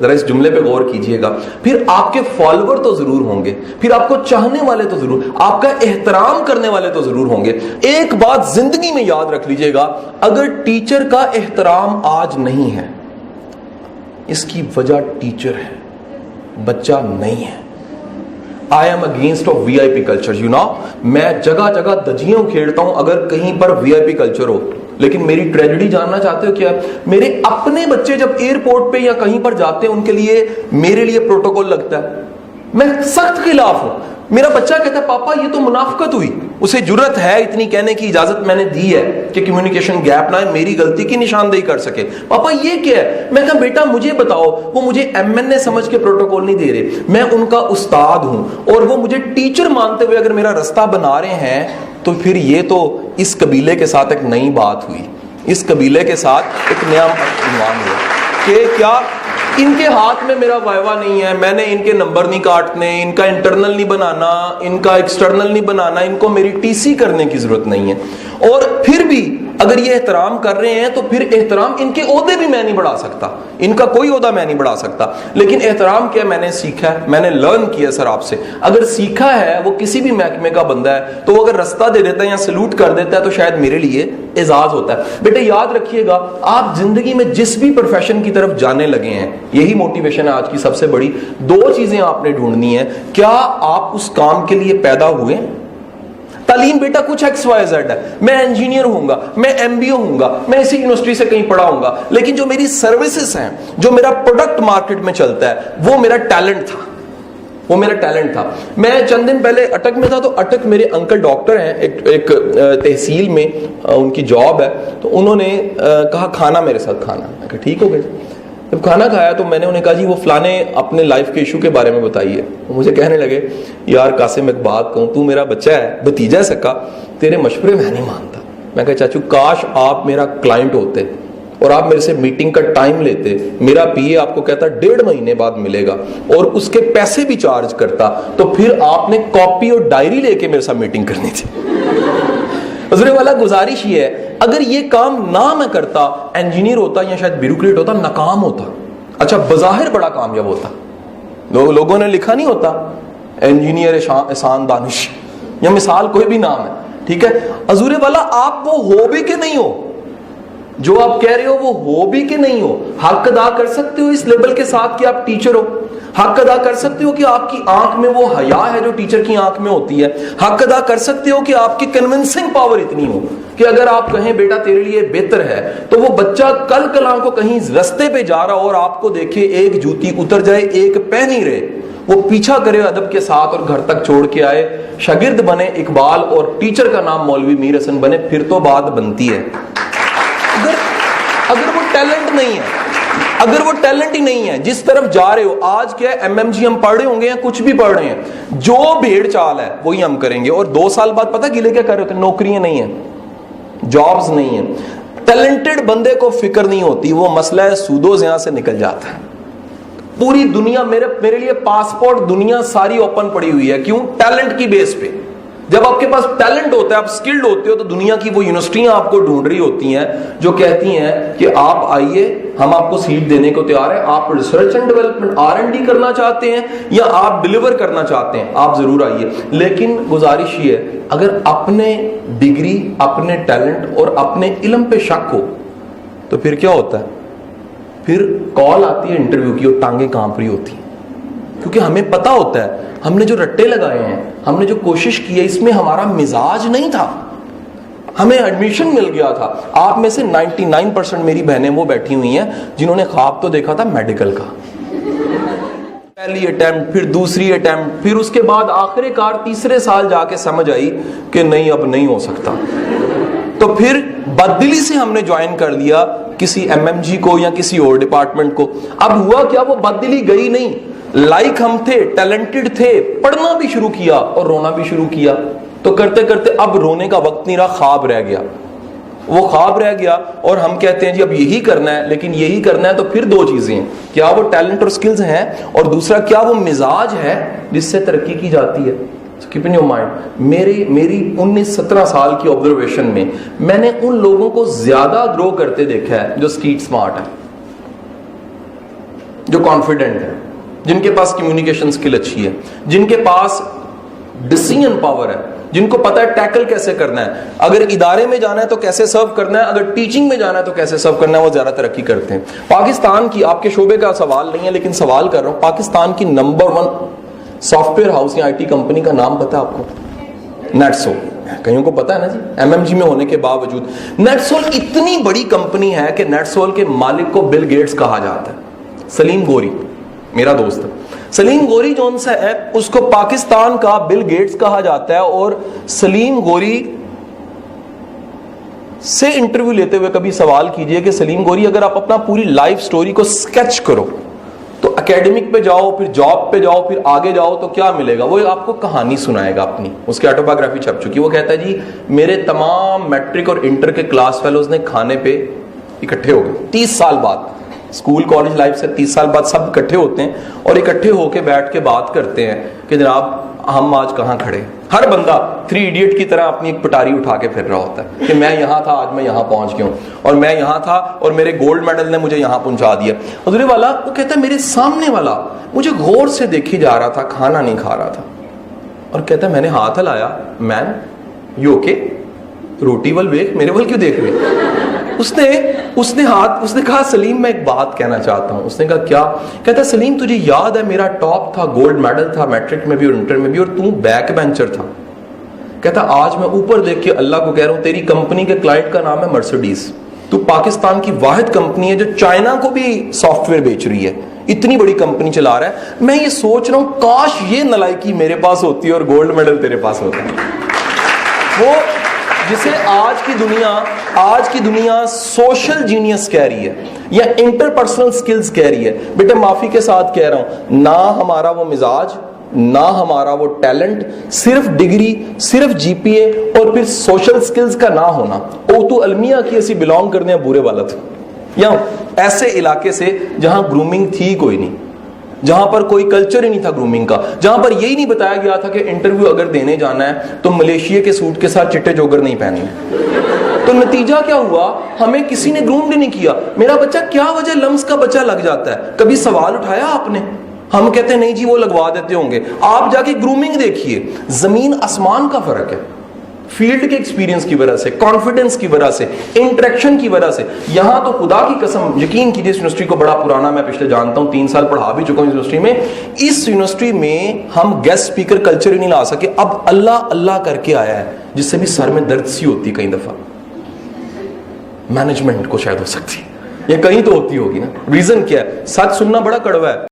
ذرا اس جملے پہ غور کیجئے گا. پھر آپ کے فالوور تو ضرور ہوں گے, پھر آپ کو چاہنے والے تو ضرور, آپ کا احترام کرنے والے تو ضرور ہوں گے. ایک بات زندگی میں یاد رکھ لیجئے گا, اگر ٹیچر کا احترام آج نہیں ہے, اس کی وجہ ٹیچر ہے, بچہ نہیں ہے. I am against of VIP culture, you know. میں جگہ جگہ دجیوں کھیڑتا ہوں اگر کہیں پر VIP culture ہو. لیکن میری ٹریجڈی جاننا چاہتے ہو کیا؟ میرے اپنے بچے جب ایئرپورٹ پہ یا کہیں پر جاتے ہیں, ان کے لیے میرے لیے پروٹوکول لگتا ہے, میں سخت خلاف ہوں. میرا بچہ کہتا ہے پاپا یہ تو منافقت ہوئی. اسے جرت ہے اتنی کہنے کی, اجازت میں نے دی ہے کہ کمیونیکیشن گیپ نہ ہے, میری غلطی کی نشاندہی کر سکے. پاپا یہ کیا ہے؟ میں کہا بیٹا مجھے بتاؤ, وہ مجھے MNA سمجھ کے پروٹوکول نہیں دے رہے, میں ان کا استاد ہوں, اور وہ مجھے ٹیچر مانتے ہوئے اگر میرا رستہ بنا رہے ہیں, تو پھر یہ تو اس قبیلے کے ساتھ ایک نئی بات ہوئی, اس قبیلے کے ساتھ ایک نیا عنوان ہوا کہ کیا ان کے ہاتھ میں میرا وائوا نہیں ہے, میں نے ان کے نمبر نہیں کاٹنے, ان کا انٹرنل نہیں بنانا, ان کا ایکسٹرنل نہیں بنانا, ان کو میری TC کرنے کی ضرورت نہیں ہے. اور پھر بھی اگر یہ احترام کر رہے ہیں تو پھر احترام, ان کے عہدے بھی میں نہیں بڑھا سکتا, ان کا کوئی عہدہ میں نہیں بڑھا سکتا. لیکن احترام کیا میں نے سیکھا ہے, میں نے لرن کیا سر آپ سے. اگر سیکھا ہے, وہ کسی بھی محکمے کا بندہ ہے, تو وہ اگر رستہ دے دیتا ہے یا سلوٹ کر دیتا ہے تو شاید میرے لیے اعزاز ہوتا ہے. بیٹے یاد رکھیے گا, آپ زندگی میں جس بھی پروفیشن کی طرف جانے لگے ہیں, یہی موٹیویشن ہے آج کی سب سے بڑی. دو چیزیں آپ نے ڈھونڈنی ہیں, کیا آپ اس کام کے لیے پیدا ہوئے. تعلیم بیٹا کچھ XYZ ہے, میں انجینئر ہوں گا, میں MBA ہوں گا, میں اسی یونیورسٹی سے کہیں پڑھا ہوں گا, لیکن جو میری سروسز ہیں, جو میرا پروڈکٹ مارکیٹ میں چلتا ہے, وہ میرا ٹیلنٹ تھا, وہ میرا ٹیلنٹ تھا. میں چند دن پہلے اٹک میں تھا, تو اٹک میرے انکل ڈاکٹر ہیں, ایک تحصیل میں ان کی جاب ہے, تو انہوں نے کہا کھانا میرے ساتھ کھانا. میں کہا ٹھیک ہو گیا. جب کھانا کھایا تو میں نے انہیں کہا جی وہ فلانے اپنے لائف کے ایشو کے بارے میں بتائیے. وہ مجھے کہنے لگے یار قاسم ایک بات کہوں, تو میرا بچہ ہے, بھتیجا ہے سکا, تیرے مشورے میں نہیں مانتا. میں کہا چاچو کاش آپ میرا کلائنٹ ہوتے اور آپ میرے سے میٹنگ کا ٹائم لیتے, میرا PA آپ کو کہتا 1.5 مہینے بعد ملے گا اور اس کے پیسے بھی چارج کرتا, تو پھر آپ نے کاپی اور ڈائری لے کے میرے ساتھ میٹنگ کرنی تھی. حضور والا گزارش یہ ہے, اگر یہ کام نہ میں کرتا, انجینئر ہوتا یا شاید بیوروکریٹ ہوتا, ناکام ہوتا. اچھا بظاہر بڑا کامیاب ہوتا, لوگوں نے لکھا نہیں ہوتا انجینئر احسان دانش, یا مثال کوئی بھی نام ہے, ٹھیک ہے. حضور والا آپ وہ ہو بھی کہ نہیں ہو, جو آپ کہہ رہے ہو وہ ہو بھی کہ نہیں ہو, حق ادا کر سکتے ہو اس لیبل کے ساتھ کہ آپ ٹیچر ہو, حق ادا کر سکتے ہو کہ آپ کی آنکھ میں وہ حیا ہے جو ٹیچر کی آنکھ میں ہوتی ہے, حق ادا کر سکتے ہو کہ آپ کی کنونسنگ پاور اتنی ہو کہ اگر آپ کہیں بیٹا تیرے لیے بہتر ہے, تو وہ بچہ کل کلاں کو کہیں رستے پہ جا رہا اور آپ کو دیکھے ایک جوتی اتر جائے, ایک پہ نہیں رہے, وہ پیچھا کرے ادب کے ساتھ اور گھر تک چھوڑ کے آئے, شاگرد بنے اقبال اور ٹیچر کا نام مولوی میر حسن بنے, پھر تو بات بنتی ہے. اگر وہ ٹیلنٹ نہیں ہے, اگر وہ ٹیلنٹ ہی نہیں ہے, جس طرف جا رہے ہو, آج کیا ہے MMG ہم پڑھ رہے ہوں گے یا کچھ بھی پڑھ رہے ہیں, جو بھیڑ چال ہے وہی ہم کریں گے, اور 2 سال بعد پتہ گلے کیا کر رہے ہوتے ہیں, نوکریاں نہیں ہیں, جابز نہیں ہیں. ٹیلنٹڈ بندے کو فکر نہیں ہوتی, وہ مسئلہ سود و زیاں سے نکل جاتا ہے. پوری دنیا میرے لیے پاسپورٹ دنیا ساری اوپن پڑی ہوئی ہے. کیوں؟ ٹیلنٹ کی بیس پہ. جب آپ کے پاس ٹیلنٹ ہوتا ہے, آپ سکلڈ ہوتے ہو, تو دنیا کی وہ یونیورسٹیاں آپ کو ڈھونڈ رہی ہوتی ہیں جو کہتی ہیں کہ آپ آئیے, ہم آپ کو سیٹ دینے کو تیار ہیں, آپ ریسرچ اینڈ ڈیولپمنٹ R&D کرنا چاہتے ہیں یا آپ ڈیلیور کرنا چاہتے ہیں, آپ ضرور آئیے. لیکن گزارش یہ ہے, اگر اپنے ڈگری, اپنے ٹیلنٹ اور اپنے علم پہ شک ہو, تو پھر کیا ہوتا ہے, پھر کال آتی ہے انٹرویو کی اور ٹانگیں کانپ رہی ہوتی ہیں, کیونکہ ہمیں پتا ہوتا ہے ہم نے جو رٹے لگائے ہیں, ہم نے جو کوشش کی ہے, اس میں ہمارا مزاج نہیں تھا, ہمیں ایڈمیشن مل گیا تھا. آپ میں سے 99% میری بہنیں وہ بیٹھی ہوئی ہیں جنہوں نے خواب تو دیکھا تھا میڈیکل کا, پہلی اٹیمپٹ, پھر دوسری اٹیمپٹ, پھر اس کے بعد آخر کار تیسرے سال جا کے سمجھ آئی کہ نہیں اب نہیں ہو سکتا, تو پھر بددلی سے ہم نے جوائن کر لیا کسی MMG کو یا کسی اور ڈپارٹمنٹ کو. اب ہوا کیا, وہ بددلی گئی نہیں, لائک ہم تھے, ٹیلنٹڈ تھے, پڑھنا بھی شروع کیا اور رونا بھی شروع کیا. تو کرتے کرتے اب رونے کا وقت نہیں رہا, خواب رہ گیا, وہ خواب رہ گیا, اور ہم کہتے ہیں جی اب یہی کرنا ہے. لیکن یہی کرنا ہے تو پھر 2 چیزیں ہیں, کیا وہ ٹیلنٹ اور سکلز ہیں, اور دوسرا کیا وہ مزاج ہے جس سے ترقی کی جاتی ہے. Keep in your mind, میری 19-17 سال کی آبزرویشن میں نے ان لوگوں کو زیادہ گرو کرتے دیکھا ہے جو اسٹریٹ سمارٹ ہے. جو کانفیڈنٹ ہے, جن کے پاس کمیونیکیشن اسکل اچھی ہے, جن کے پاس ڈیسیژن پاور ہے, جن کو پتا ہے ٹیکل کیسے کرنا ہے, اگر ادارے میں جانا ہے تو کیسے سرو کرنا ہے, اگر ٹیچنگ میں جانا ہے تو کیسے سرو کرنا ہے, وہ زیادہ ترقی کرتے ہیں. پاکستان کی, آپ کے شعبے کا سوال نہیں ہے لیکن سوال کر رہا ہوں, پاکستان کی نمبر 1 سافٹ ویئر ہاؤس یا IT کمپنی کا نام پتا ہے آپ کو؟ نیٹسول. کئیوں کو پتا ہے نا جی, MMG میں ہونے کے باوجود. نیٹسول اتنی بڑی کمپنی ہے کہ نیٹسول کے مالک کو بل گیٹس کہا جاتا ہے. سلیم گوری میرا دوست ہے, سلیم گوری جون سا ہے, اس کو پاکستان کا بل گیٹس کہا جاتا ہے. اور سلیم گوری سے انٹرویو لیتے ہوئے کبھی سوال کیجئے کہ سلیم گوری اگر آپ اپنا پوری لائف سٹوری کو سکیچ کرو تو اکیڈمک پہ جاؤ, پھر جاب پہ جاؤ, پھر آگے جاؤ تو کیا ملے گا؟ وہ آپ کو کہانی سنائے گا اپنی. اس کی آٹوبایوگرافی چھپ چکی. وہ کہتا ہے جی میرے تمام میٹرک اور انٹر کے کلاس فیلوز نے کھانے پہ اکٹھے ہو گئے 30 سال بعد, اسکول کالج لائف سے 30 سال بعد سب اکٹھے ہوتے ہیں اور اکٹھے ہو کے بیٹھ کے بات کرتے ہیں کہ جناب ہم آج کہاں کھڑے. ہر بندہ 3 ایڈیٹ کی طرح اپنی ایک پٹاری اٹھا کے پھر رہا ہوتا ہے کہ میں یہاں تھا, آج میں یہاں پہنچ گیا ہوں, اور میں یہاں تھا اور میرے گولڈ میڈل نے مجھے یہاں پہنچا دیا. حضور والا وہ کہتا ہے میرے سامنے والا مجھے غور سے دیکھی جا رہا تھا, کھانا نہیں کھا رہا تھا, اور کہتا ہے میں نے ہاتھ ہلایا, مین یو اوکے, روٹی ول دیکھ, میرے ول کیوں دیکھ رہے؟ اس نے کہا سلیم میں ایک بات کہنا چاہتا ہوں. اس نے کہا کیا؟ کہتا سلیم تجھے یاد ہے میرا ٹاپ تھا, گولڈ میڈل تھا میٹرک میں بھی اور انٹر میں بھی, اور تو بیک بینچر تھا. کہتا آج میں اوپر دیکھ کے اللہ کو کہہ رہا ہوں تیری کمپنی کے کلائنٹ کا نام ہے مرسیڈیز. تو پاکستان کی واحد کمپنی ہے جو چائنا کو بھی سافٹ ویئر بیچ رہی ہے, اتنی بڑی کمپنی چلا رہا ہے. میں یہ سوچ رہا ہوں کاش یہ نلائکی میرے پاس ہوتی ہے اور گولڈ میڈل تیرے پاس ہوتا ہے. وہ جسے آج کی دنیا سوشل جینیس کہہ رہی ہے یا انٹرپرسنل سکلز کہہ رہی ہے. بیٹے معافی کے ساتھ کہہ رہا ہوں, نہ ہمارا وہ مزاج, نہ ہمارا وہ ٹیلنٹ, صرف ڈگری, صرف GPA اور پھر سوشل سکلز کا نہ ہونا. او تو المیہ کی ایسی بلانگ کرنے ہیں برے والا تھا, یا ایسے علاقے سے جہاں گرومنگ تھی کوئی نہیں, جہاں پر کوئی کلچر ہی نہیں تھا گرومنگ کا, جہاں پر یہی نہیں بتایا گیا تھا کہ انٹرویو اگر دینے جانا ہے تو ملیشیا کے سوٹ کے ساتھ چٹے جوگر نہیں پہننے. تو نتیجہ کیا ہوا, ہمیں کسی نے گروم بھی نہیں کیا. میرا بچہ کیا وجہ لمس کا بچہ لگ جاتا ہے, کبھی سوال اٹھایا آپ نے؟ ہم کہتے ہیں نہیں جی وہ لگوا دیتے ہوں گے. آپ جا کے گرومنگ دیکھیے, زمین آسمان کا فرق ہے. فیلڈ کے ایکسپیرینس کی وجہ سے, کانفیڈنس کی وجہ سے, انٹریکشن کی وجہ سے. یہاں تو خدا کی قسم یقین کیجیے اس یونیورسٹی کو بڑا پرانا میں پچھلے جانتا ہوں, 3 سال پڑھا بھی چکا ہوں اس یونیورسٹی میں. اس یونیورسٹی میں ہم گیسٹ اسپیکر کلچر ہی نہیں لا سکے. اب اللہ اللہ کر کے آیا ہے جس سے بھی سر میں درد سی ہوتی کئی دفعہ. مینجمنٹ کو شاید ہو سکتی ہے, یہ کہیں تو ہوتی ہوگی نا. ریزن کیا ہے؟ سچ سننا بڑا کڑوا ہے.